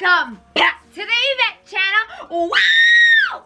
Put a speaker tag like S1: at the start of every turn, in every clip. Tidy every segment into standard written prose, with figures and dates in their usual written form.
S1: welcome back to the Evette channel. Wow!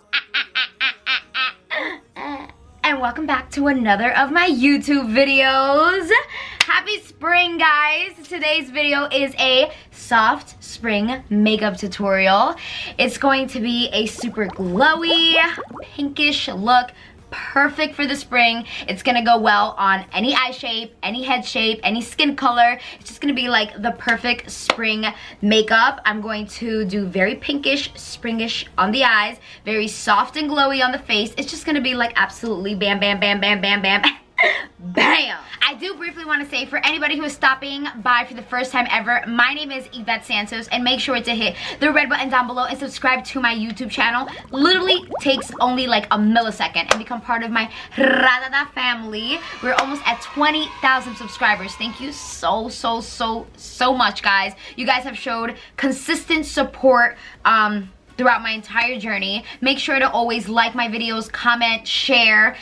S1: And welcome back to another of my YouTube videos. Happy spring, guys. Today's video is a soft spring makeup tutorial. It's going to be a super glowy, pinkish look. Perfect for the spring. It's gonna go well on any eye shape, any head shape, any skin color. It's just gonna be like the perfect spring makeup. I'm going to do very pinkish, springish on the eyes, very soft and glowy on the face. It's just gonna be like absolutely bam, bam, bam, bam, bam, bam. Bam! I do briefly want to say, for anybody who is stopping by for the first time ever, my name is Evette Santos, and make sure to hit the red button down below and subscribe to my YouTube channel. Literally takes only like a millisecond and become part of my Radada family. We're almost at 20,000 subscribers. Thank you so much, guys. You guys have showed consistent support throughout my entire journey. Make sure to always like my videos, comment, share.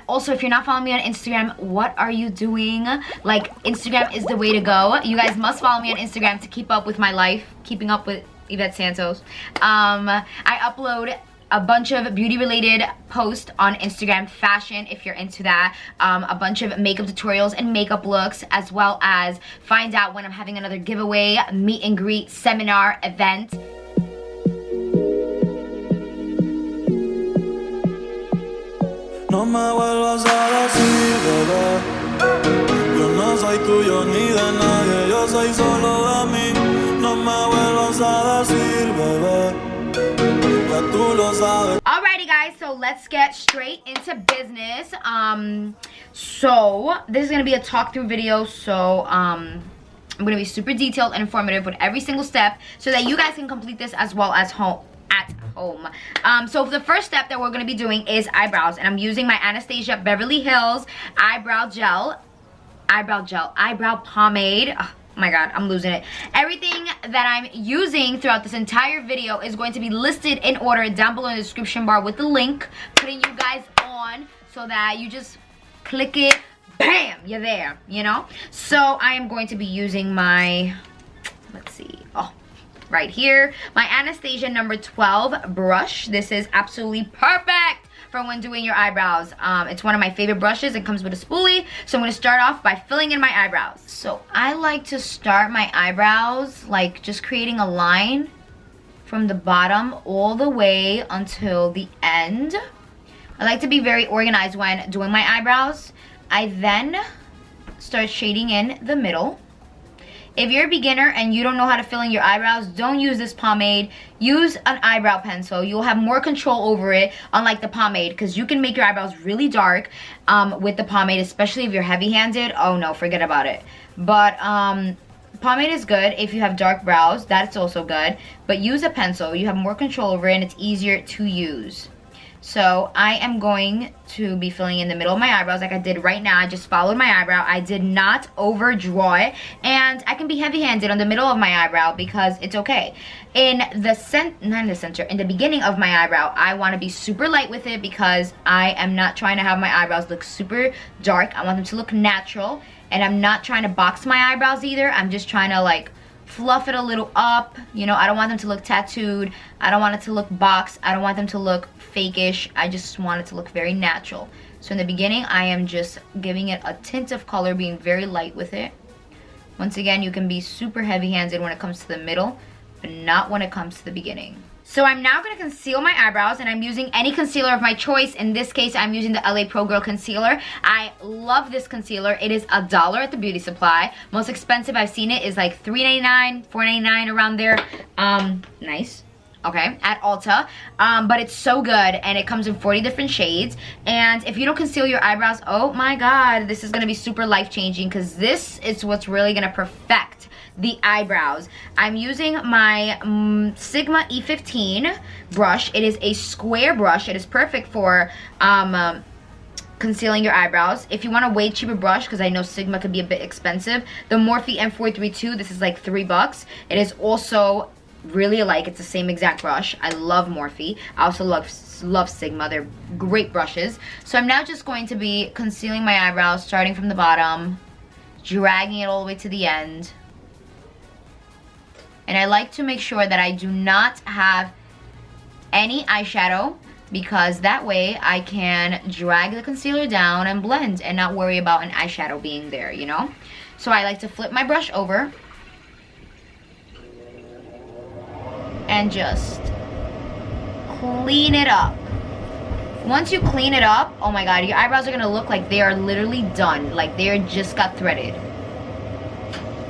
S1: Also, if you're not following me on Instagram, what are you doing? Like, Instagram is the way to go. You guys must follow me on Instagram to keep up with my life, keeping up with Evette Santos. I upload a bunch of beauty related posts on Instagram, fashion if you're into that, a bunch of makeup tutorials and makeup looks, as well as find out when I'm having another giveaway, meet and greet, seminar, event.
S2: No me vuelvas a decir, bebé, yo no soy tuyo ni de nadie, yo soy solo de mí. No me vuelvas a decir, bebé, ya tú lo sabes.
S1: Alrighty, guys, so let's get straight into business. So this is gonna be a talk through video, so I'm gonna be super detailed and informative with every single step so that you guys can complete this as well as at home. So the first step that we're going to be doing is eyebrows, and I'm using my Anastasia Beverly Hills eyebrow pomade. Oh my god, I'm losing it. Everything that I'm using throughout this entire video is going to be listed in order down below in the description bar with the link, putting you guys on so that you just click it, bam, you're there, you know. So I am going to be using my, let's see, right here, my Anastasia number 12 brush. This is absolutely perfect for when doing your eyebrows. It's one of my favorite brushes. It comes with a spoolie. So I'm going to start off by filling in my eyebrows. So I like to start my eyebrows like just creating a line from the bottom all the way until the end. I like to be very organized when doing my eyebrows. I then start shading in the middle. If you're a beginner and you don't know how to fill in your eyebrows, don't use this pomade. Use an eyebrow pencil. You'll have more control over it, unlike the pomade, because you can make your eyebrows really dark with the pomade, especially if you're heavy-handed. Oh no, forget about it. But pomade is good if you have dark brows. That's also good. But use a pencil. You have more control over it and it's easier to use. So I am going to be filling in the middle of my eyebrows like I did right now. I just followed my eyebrow. I did not overdraw it. And I can be heavy-handed on the middle of my eyebrow because it's okay. In the beginning of my eyebrow, I want to be super light with it because I am not trying to have my eyebrows look super dark. I want them to look natural. And I'm not trying to box my eyebrows either. I'm just trying to like fluff it a little up. You know, I don't want them to look tattooed. I don't want it to look boxed. I don't want them to look fake-ish. I just want it to look very natural. So in the beginning, I am just giving it a tint of color, being very light with it. Once again, you can be super heavy-handed when it comes to the middle, but not when it comes to the beginning. So I'm now going to conceal my eyebrows, and I'm using any concealer of my choice. In this case, I'm using the LA Pro Girl concealer. I love this concealer. It is $1 at the beauty supply. Most expensive I've seen it is like $3.99, $4.99, around there. Nice. Okay, at Ulta. But it's so good, and it comes in 40 different shades. And if you don't conceal your eyebrows, oh my god, this is going to be super life-changing, because this is what's really going to perfect the eyebrows. I'm using my Sigma E15 brush. It is a square brush. It is perfect for concealing your eyebrows. If you want a way cheaper brush, because I know Sigma could be a bit expensive, the Morphe M432, this is like $3. It is also really like, it's the same exact brush. I love Morphe. I also love Sigma. They're great brushes. So I'm now just going to be concealing my eyebrows, starting from the bottom, dragging it all the way to the end. And I like to make sure that I do not have any eyeshadow, because that way I can drag the concealer down and blend and not worry about an eyeshadow being there, you know? So I like to flip my brush over and just clean it up. Once you clean it up, oh my god, your eyebrows are gonna look like they are literally done, like they just got threaded.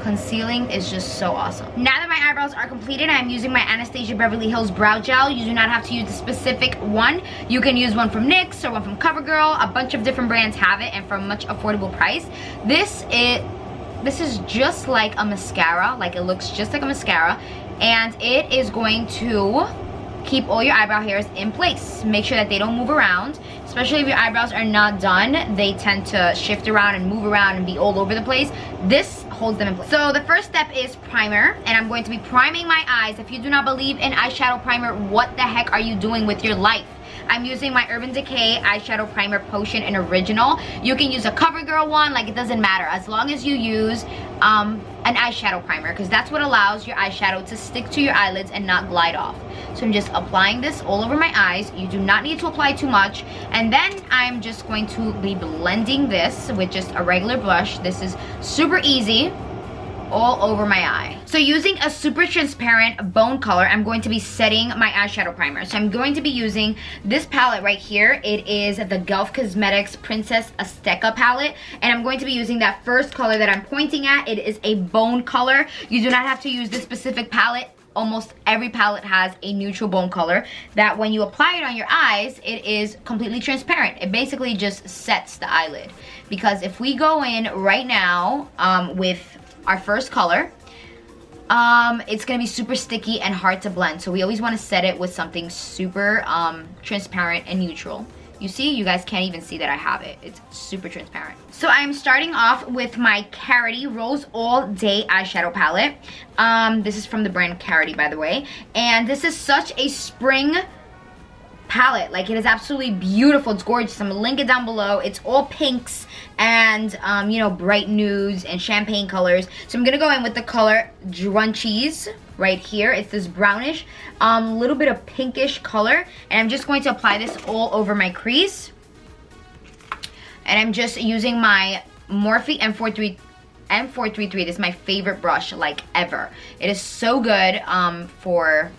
S1: Concealing is just so awesome. Now that my eyebrows are completed, I'm using my Anastasia Beverly Hills Brow Gel. You do not have to use a specific one. You can use one from NYX or one from CoverGirl. A bunch of different brands have it, and for a much affordable price. This is just like a mascara. Like, it looks just like a mascara, and it is going to keep all your eyebrow hairs in place. Make sure that they don't move around, especially if your eyebrows are not done. They tend to shift around and move around and be all over the place. This holds them in place. So the first step is primer, and I'm going to be priming my eyes. If you do not believe in eyeshadow primer, what the heck are you doing with your life? I'm using my Urban Decay Eyeshadow Primer Potion in Original. You can use a CoverGirl one, like, it doesn't matter, as long as you use an eyeshadow primer, because that's what allows your eyeshadow to stick to your eyelids and not glide off. So I'm just applying this all over my eyes. You do not need to apply too much. And then I'm just going to be blending this with just a regular brush. This is super easy, all over my eye. So using a super transparent bone color, I'm going to be setting my eyeshadow primer. So I'm going to be using this palette right here. It is the Guelph Cosmetics Princess AZTECA palette, and I'm going to be using that first color that I'm pointing at. It is a bone color. You do not have to use this specific palette. Almost every palette has a neutral bone color that when you apply it on your eyes, it is completely transparent. It basically just sets the eyelid. Because if we go in right now with our first color, it's gonna be super sticky and hard to blend. So we always want to set it with something super transparent and neutral. You see, you guys can't even see that I have it. It's super transparent. So I'm starting off with my Karity Rose All Day eyeshadow palette. This is from the brand Karity, by the way. And this is such a spring palette. Like, it is absolutely beautiful. It's gorgeous. I'm gonna link it down below. It's all pinks and you know, bright nudes and champagne colors. So I'm gonna go in with the color Drunchies right here. It's this brownish little bit of pinkish color, and I'm just going to apply this all over my crease. And I'm just using my Morphe M433. This is my favorite brush, like, ever. It is so good for,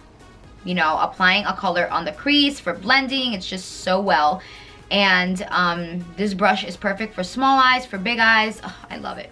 S1: you know, applying a color on the crease, for blending. It's just so well. And this brush is perfect for small eyes, for big eyes. Oh, I love it.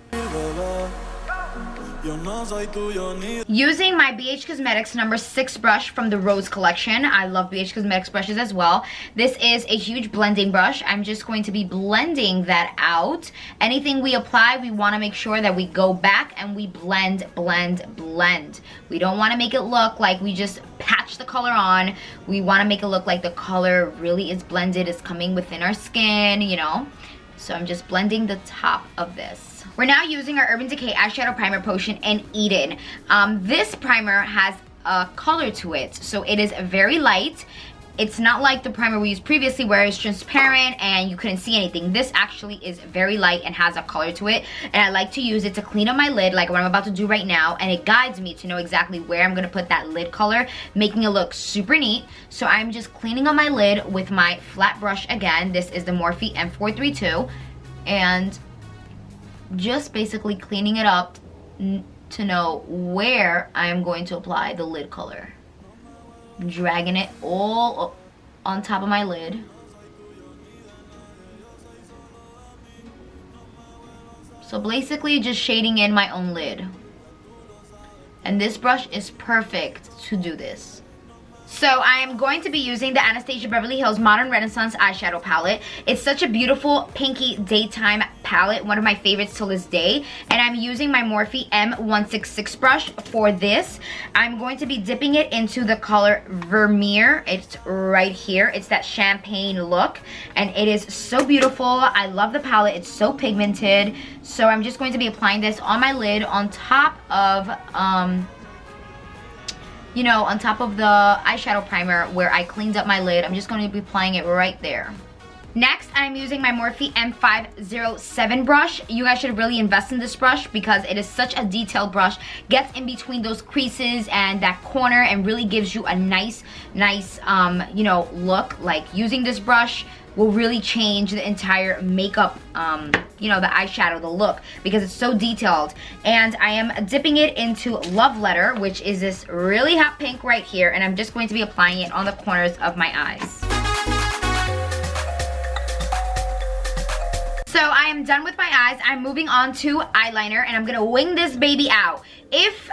S1: Using my BH Cosmetics number 6 brush from the Rose collection. I love BH Cosmetics brushes as well. This is a huge blending brush. I'm just going to be blending that out. Anything we apply, we want to make sure that we go back and we blend, blend, blend. We don't want to make it look like we just patch the color on. We want to make it look like the color really is blended, is coming within our skin, you know. So I'm just blending the top of this. We're now using our Urban Decay Eyeshadow Primer Potion in Eden. This primer has a color to it, so it is very light. It's not like the primer we used previously where it's transparent and you couldn't see anything. This actually is very light and has a color to it, and I like to use it to clean up my lid like what I'm about to do right now, and it guides me to know exactly where I'm going to put that lid color, making it look super neat. So I'm just cleaning up my lid with my flat brush again. This is the Morphe M432, and just basically cleaning it up to know where I am going to apply the lid color. Dragging it all on top of my lid. So basically just shading in my own lid. And this brush is perfect to do this. So I am going to be using the Anastasia Beverly Hills Modern Renaissance eyeshadow palette. It's such a beautiful pinky daytime palette, one of my favorites till this day. And I'm using my Morphe M166 brush for this. I'm going to be dipping it into the color Vermeer. It's right here. It's that champagne look, and it is so beautiful. I love the palette. It's so pigmented. So I'm just going to be applying this on my lid on top of you know, on top of the eyeshadow primer where I cleaned up my lid. I'm just going to be applying it right there. Next, I'm using my Morphe M507 brush. You guys should really invest in this brush because it is such a detailed brush. Gets in between those creases and that corner and really gives you a nice, you know, look. Like, using this brush will really change the entire makeup, you know, the eyeshadow, the look, because it's so detailed. And I am dipping it into Love Letter, which is this really hot pink right here, and I'm just going to be applying it on the corners of my eyes. So I am done with my eyes. I'm moving on to eyeliner, and I'm gonna wing this baby out. If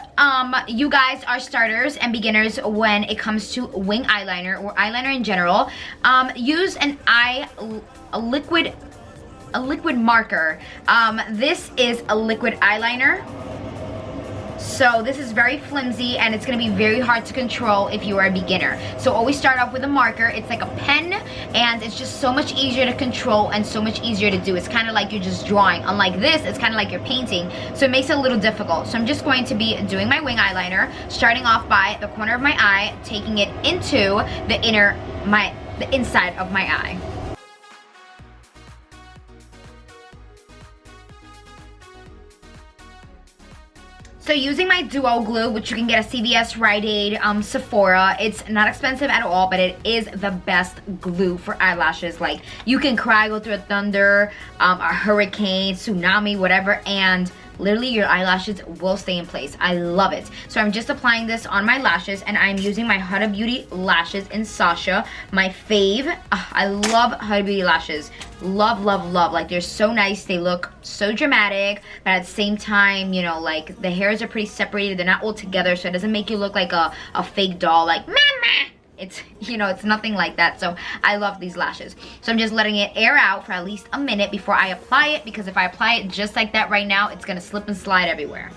S1: you guys are starters and beginners when it comes to wing eyeliner or eyeliner in general, use a liquid marker. This is a liquid eyeliner. So this is very flimsy and it's going to be very hard to control if you are a beginner. So always start off with a marker. It's like a pen and it's just so much easier to control and so much easier to do. It's kind of like you're just drawing. Unlike this, it's kind of like you're painting. So it makes it a little difficult. So I'm just going to be doing my wing eyeliner, starting off by the corner of my eye, taking it into the inside of my eye. So using my duo glue, which you can get at CVS, Rite Aid, Sephora. It's not expensive at all, but it is the best glue for eyelashes. Like, you can cry, go through a thunder, a hurricane, tsunami, whatever, and literally your eyelashes will stay in place. I love it. So I'm just applying this on my lashes, and I'm using my Huda Beauty lashes in Sasha, my fave. I love Huda Beauty lashes. Love, love, love. Like, they're so nice. They look so dramatic, but at the same time, you know, like, the hairs are pretty separated. They're not all together, so it doesn't make you look like a fake doll, like, mama. It's, you know, it's nothing like that. So I love these lashes. So I'm just letting it air out for at least a minute before I apply it, because if I apply it just like that right now, it's gonna slip and slide everywhere.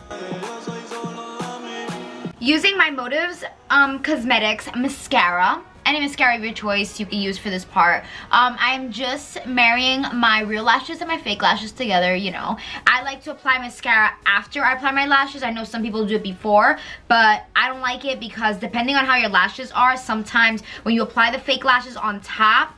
S1: Using my Motives Cosmetics mascara. Any mascara of your choice you can use for this part. I'm just marrying my real lashes and my fake lashes together, you know. I like to apply mascara after I apply my lashes. I know some people do it before, but I don't like it because depending on how your lashes are, sometimes when you apply the fake lashes on top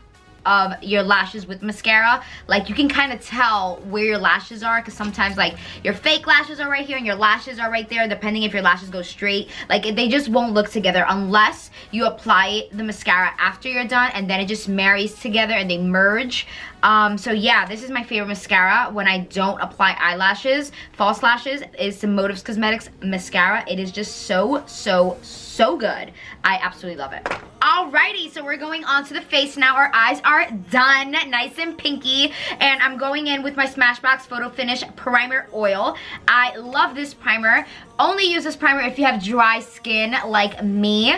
S1: of your lashes with mascara, like, you can kind of tell where your lashes are, because sometimes, like, your fake lashes are right here and your lashes are right there, depending if your lashes go straight. Like, they just won't look together unless you apply the mascara after you're done, and then it just marries together and they merge. So yeah, this is my favorite mascara when I don't apply eyelashes, false lashes, is the Motives Cosmetics mascara. It is just so, so, so good. I absolutely love it. Alrighty, so we're going on to the face now. Our eyes are done, nice and pinky, and I'm going in with my Smashbox Photo Finish Primer Oil. I love this primer. Only use this primer if you have dry skin like me.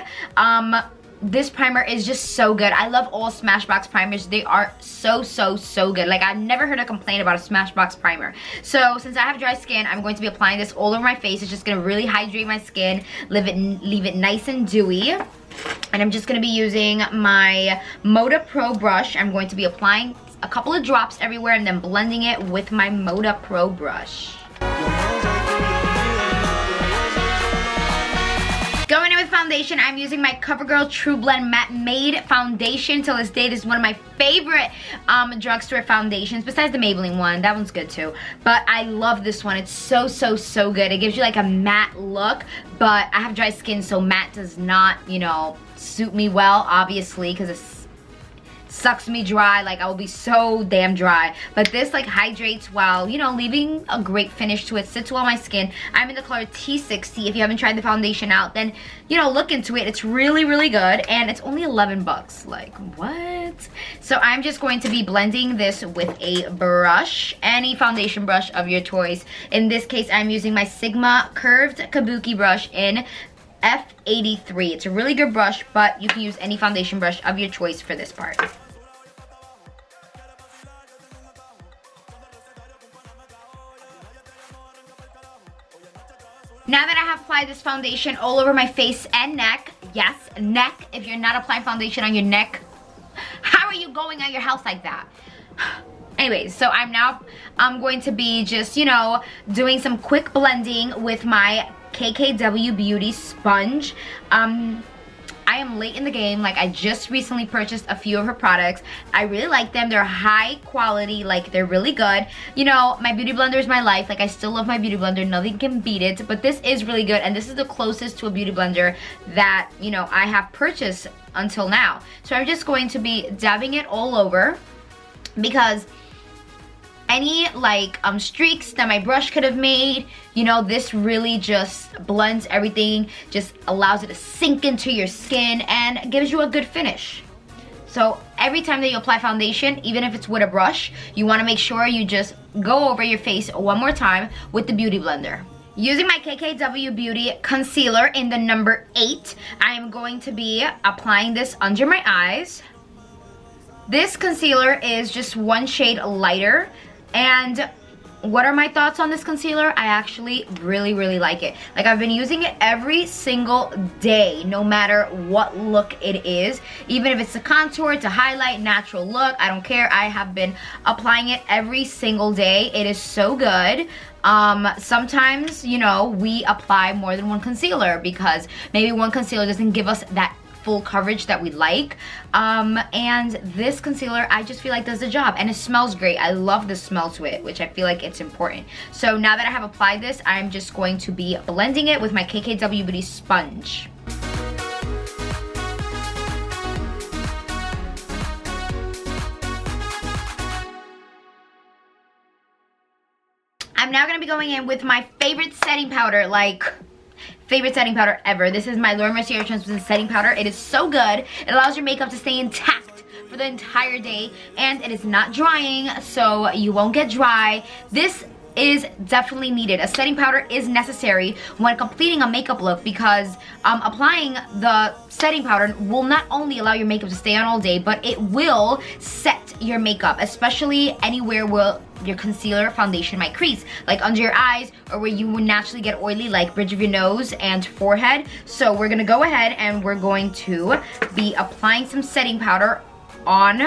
S1: This primer is just so good. I love all Smashbox primers. They are so, so, so good. Like, I've never heard a complaint about a Smashbox primer. So since I have dry skin, I'm going to be applying this all over my face. It's just gonna really hydrate my skin, leave it nice and dewy. And I'm just gonna be using my Moda Pro brush. I'm going to be applying a couple of drops everywhere and then blending it with my Moda Pro brush. Going in with foundation, I'm using my Covergirl TruBlend Matte Made Foundation. Till this day, this is one of my favorite drugstore foundations, besides the Maybelline one. That one's good too. But I love this one. It's so, so, so good. It gives you like a matte look, but I have dry skin, so matte does not, you know, suit me well, obviously, because it sucks me dry. Like, I will be so damn dry. But this, like, hydrates while, you know, leaving a great finish to it. Sits well on my skin. I'm in the color T60. If you haven't tried the foundation out, then, you know, look into it. It's really, really good. And it's only 11 bucks. Like, what? So I'm just going to be blending this with a brush. Any foundation brush of your choice. In this case, I'm using my Sigma Curved Kabuki brush in F83. It's a really good brush, but you can use any foundation brush of your choice for this part. Now that I have applied this foundation all over my face and neck, yes, neck, if you're not applying foundation on your neck, how are you going out your house like that? Anyways, so I'm going to be just, you know, doing some quick blending with my KKW Beauty Sponge. I am late in the game. Like, I just recently purchased a few of her products. I really like them. They're high quality, like they're really good. You know, my beauty blender is my life. Like, I still love my beauty blender. Nothing can beat it, but this is really good, and this is the closest to a beauty blender that, you know, I have purchased until now. So I'm just going to be dabbing it all over, because any like streaks that my brush could have made, you know, this really just blends everything, just allows it to sink into your skin and gives you a good finish. So every time that you apply foundation, even if it's with a brush, you want to make sure you just go over your face one more time with the beauty blender. Using my KKW Beauty concealer in the number 8, I am going to be applying this under my eyes. This concealer is just one shade lighter. And what are my thoughts on this concealer? I actually really like it. Like, I've been using it every single day, no matter what look it is. Even if it's a contour, to highlight, natural look, I don't care. I have been applying it every single day. It is so good. Sometimes, you know, we apply more than one concealer because maybe one concealer doesn't give us that full coverage that we like, and this concealer I just feel like does the job, and it smells great. I love the smell to it, which I feel like it's important. So now that I have applied this, I'm just going to be blending it with my KKW Beauty sponge. I'm now gonna be going in with my favorite setting powder, like favorite setting powder ever. This is my Laura Mercier Translucent Setting Powder. It is so good. It allows your makeup to stay intact for the entire day, and it is not drying, so you won't get dry. This is definitely needed. A setting powder is necessary when completing a makeup look, because applying the setting powder will not only allow your makeup to stay on all day, but it will set your makeup, especially anywhere where your concealer foundation might crease, like under your eyes, or where you would naturally get oily, like bridge of your nose and forehead. So we're gonna go ahead and we're going to be applying some setting powder on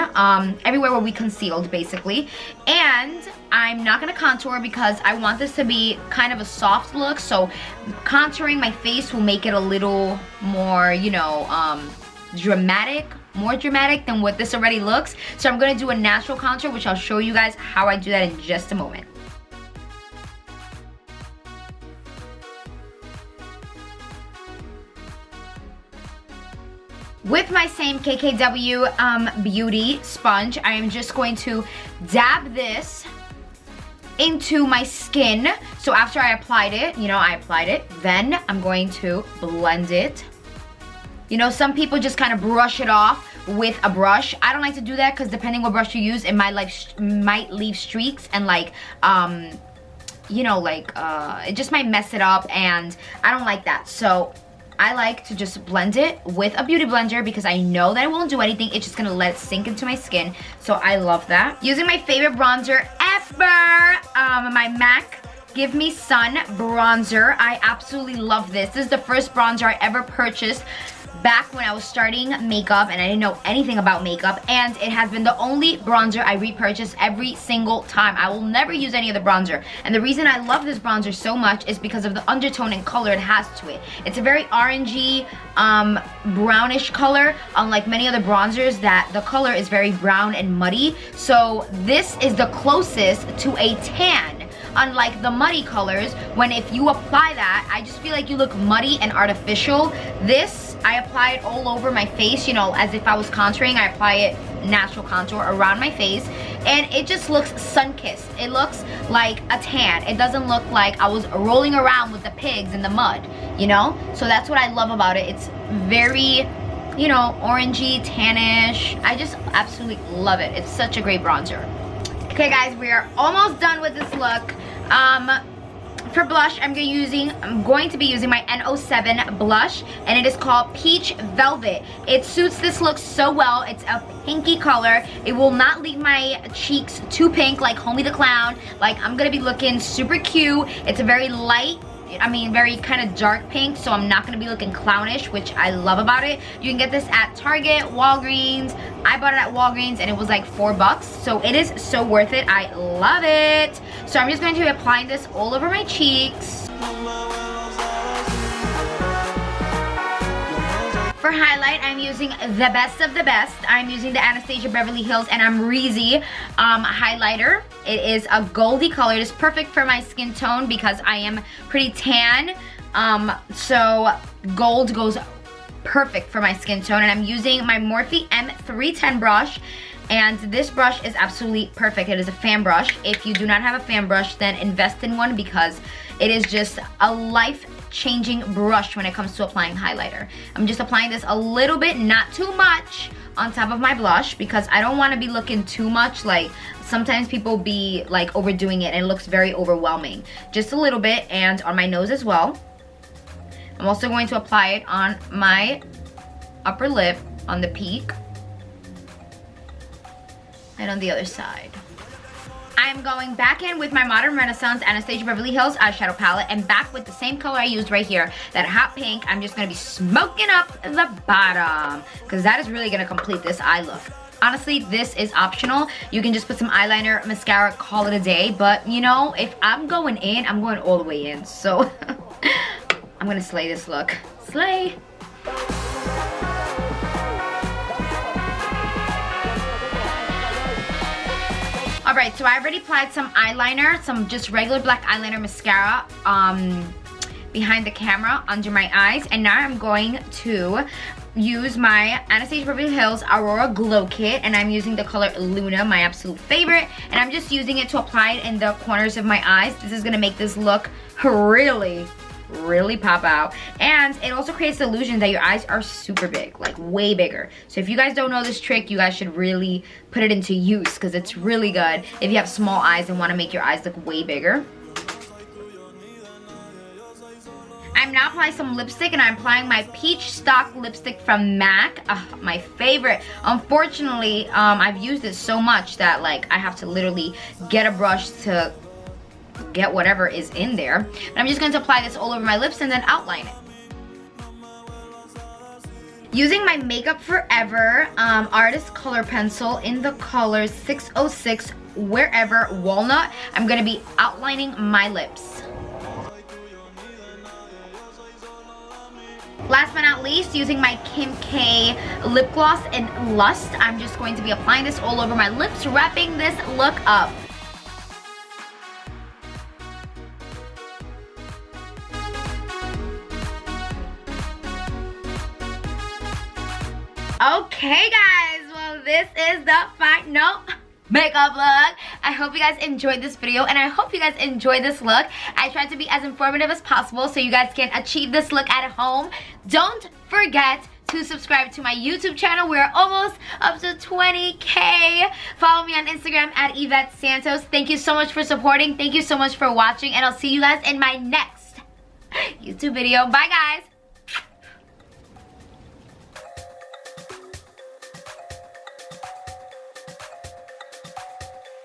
S1: everywhere where we concealed, basically. And I'm not gonna contour because I want this to be kind of a soft look, so contouring my face will make it a little more, you know, more dramatic than what this already looks. So I'm gonna do a natural contour, which I'll show you guys how I do that in just a moment. With my same KKW Beauty sponge, I am just going to dab this into my skin. So after I applied it, you know, then I'm going to blend it. You know, some people just kind of brush it off with a brush. I don't like to do that because depending what brush you use, it might leave streaks and like, you know, like, it just might mess it up, and I don't like that. So I like to just blend it with a beauty blender because I know that it won't do anything. It's just gonna let it sink into my skin. So I love that. Using my favorite bronzer ever, my MAC Give Me Sun bronzer. I absolutely love this. This is the first bronzer I ever purchased back when I was starting makeup and I didn't know anything about makeup, and it has been the only bronzer I repurchase every single time. I will never use any other bronzer, and the reason I love this bronzer so much is because of the undertone and color it has to it. It's a very orangey, brownish color, unlike many other bronzers that the color is very brown and muddy. So this is the closest to a tan. Unlike the muddy colors, when if you apply that, I just feel like you look muddy and artificial. This, I apply it all over my face, you know, as if I was contouring. I apply it natural contour around my face, and it just looks sun-kissed. It looks like a tan. It doesn't look like I was rolling around with the pigs in the mud, you know? So that's what I love about it. It's very, you know, orangey, tannish. I just absolutely love it. It's such a great bronzer. Okay guys, we are almost done with this look. For blush, I'm going to be using my N07 blush, and it is called Peach Velvet. It suits this look so well. It's a pinky color. It will not leave my cheeks too pink like Homie the Clown. Like, I'm gonna be looking super cute. It's a very light, very kind of dark pink, so I'm not gonna be looking clownish, which I love about it. You can get this at Target, Walgreens. I bought it at Walgreens and it was like $4, so it is so worth it. I love it. So I'm just going to be applying this all over my cheeks. For highlight, I'm using the best of the best. I'm using the Anastasia Beverly Hills and Amrezy highlighter. It is a goldy color. It is perfect for my skin tone because I am pretty tan. So gold goes perfect for my skin tone. And I'm using my Morphe M310 brush. And this brush is absolutely perfect. It is a fan brush. If you do not have a fan brush, then invest in one because it is just a life-changing brush when it comes to applying highlighter. I'm just applying this a little bit, not too much, on top of my blush because I don't want to be looking too much. Like, sometimes people be like overdoing it and it looks very overwhelming. Just a little bit, and on my nose as well. I'm also going to apply it on my upper lip, on the peak, and on the other side. I'm going back in with my Modern Renaissance Anastasia Beverly Hills eyeshadow palette and back with the same color I used right here, that hot pink. I'm just gonna be smoking up the bottom because that is really gonna complete this eye look. Honestly, this is optional. You can just put some eyeliner, mascara, call it a day. But you know, if I'm going in, I'm going all the way in. So I'm gonna slay this look. Slay. Alright, so I already applied some eyeliner, some just regular black eyeliner mascara behind the camera under my eyes. And now I'm going to use my Anastasia Beverly Hills Aurora Glow Kit. And I'm using the color Luna, my absolute favorite. And I'm just using it to apply it in the corners of my eyes. This is going to make this look really pop out. And it also creates the illusion that your eyes are super big, like way bigger. So if you guys don't know this trick, you guys should really put it into use because it's really good if you have small eyes and want to make your eyes look way bigger. I'm now applying some lipstick, and I'm applying my Peach Stock lipstick from MAC. My favorite. Unfortunately, I've used it so much that like I have to literally get a brush to get whatever is in there. But I'm just going to apply this all over my lips and then outline it. Using my Makeup Forever Artist Color Pencil in the color 606 Wherever Walnut, I'm going to be outlining my lips. Last but not least, using my Kim K lip gloss in Lust, I'm just going to be applying this all over my lips, wrapping this look up. Okay guys, well this is the final makeup look. I hope you guys enjoyed this video and I hope you guys enjoyed this look. I tried to be as informative as possible so you guys can achieve this look at home. Don't forget to subscribe to my YouTube channel. We're almost up to 20K. Follow me on Instagram at Evette Santos. Thank you so much for supporting. Thank you so much for watching, and I'll see you guys in my next YouTube video. Bye guys.